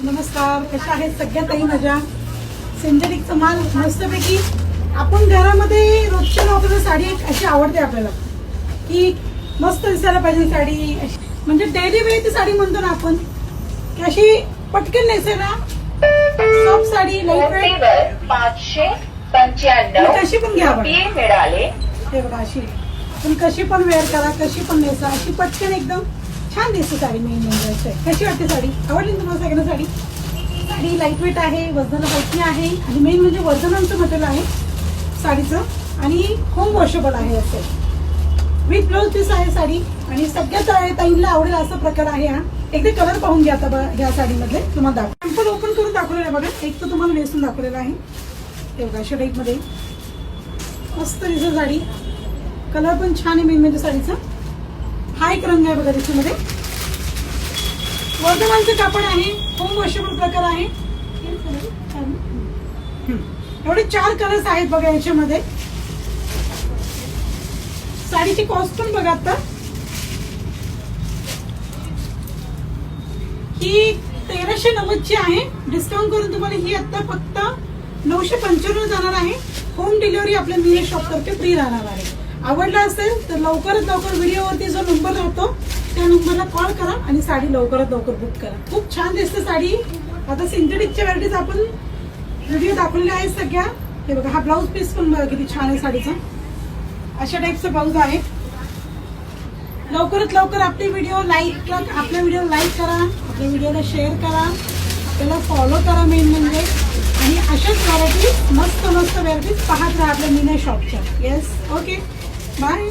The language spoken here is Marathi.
नमस्कार, कशा आहेत सगळ्या ताई? मजा. सिंथेटिकचा माल मस्तपैकी. आपण घरामध्ये रोजच्या वापरायला साडी एक अशी आवडते आपल्याला, की मस्त दिसायला पाहिजे साडी. म्हणजे डेली वेअर ती साडी म्हणतो ना आपण, की अशी पटकन नेसायला सॉफ्ट साडी, लाईट वेट. 595 कशी पण घ्या आपण. मिळाले. हे बघा, अशी पण कशी पण वेअर करा, कशी पण नेसा, अशी पटकन एकदम छान दिसते साडी. मेन म्हणजे कशी वाटते साडी? आवडली तुम्हाला सगळ्यांना साडी? साडी लाईट वेट आहे, वजनाला हलकी आहे आणि मेन म्हणजे वजनांचं मटेरियल आहे साडीचं आणि होम वॉशेबल आहे. असं विथ ब्लाउज पीस आहे साडी आणि सगळ्यात ताईंना आवडेल असा प्रकार आहे हा. एकदा कलर पाहून घ्या आता ह्या साडीमधले. तुम्हाला दाखव, सॅम्पल ओपन करून दाखवलेलं आहे बघा. एक तर तुम्हाला नेसून दाखवलेला आहे हे बघा, अशा टाईपमध्ये मस्त दिसत साडी. कलर पण छान आहे. मेन म्हणजे साडीचा हा एक रंग आहे बघा. त्याच्यामध्ये वर्धमानचं कापड आहे, होम वॉशेबल प्रकार आहे. एवढे 4 कलर्स आहेत बघा याच्यामध्ये. साडीची कॉस्ट पण बघा आता. ही 1390 आहे. डिस्काउंट करून तुम्हाला ही आता फक्त 995 जाणार आहे. होम डिलिव्हरी आपल्या मी शॉप तर्फे फ्री राहणार आहे. आवडला असेल तर लवकरात लवकर व्हिडिओवरती जो नंबर राहतो त्या नंबरला कॉल करा आणि साडी लवकरात लवकर बुक करा. खूप छान दिसते साडी. आता सिंथेटिकच्या व्हरायटीज आपण व्हिडिओ दाखवलेल्या आहेत सगळ्या. हे बघा, हा ब्लाऊज पीस पण बघा किती छान आहे साडीचा. अशा टाईपचा ब्लाऊज आहे. लवकरात लवकर आपले व्हिडिओ लाईक, आपल्या व्हिडिओ लाईक करा, आपल्या व्हिडिओला शेअर करा, आपल्याला फॉलो करा मेन म्हणजे. आणि अशाच व्हरायटीज मस्त मस्त व्हरायटीज पाहत राहा आपल्या मीना शॉपच्या. Yes, okay, bye.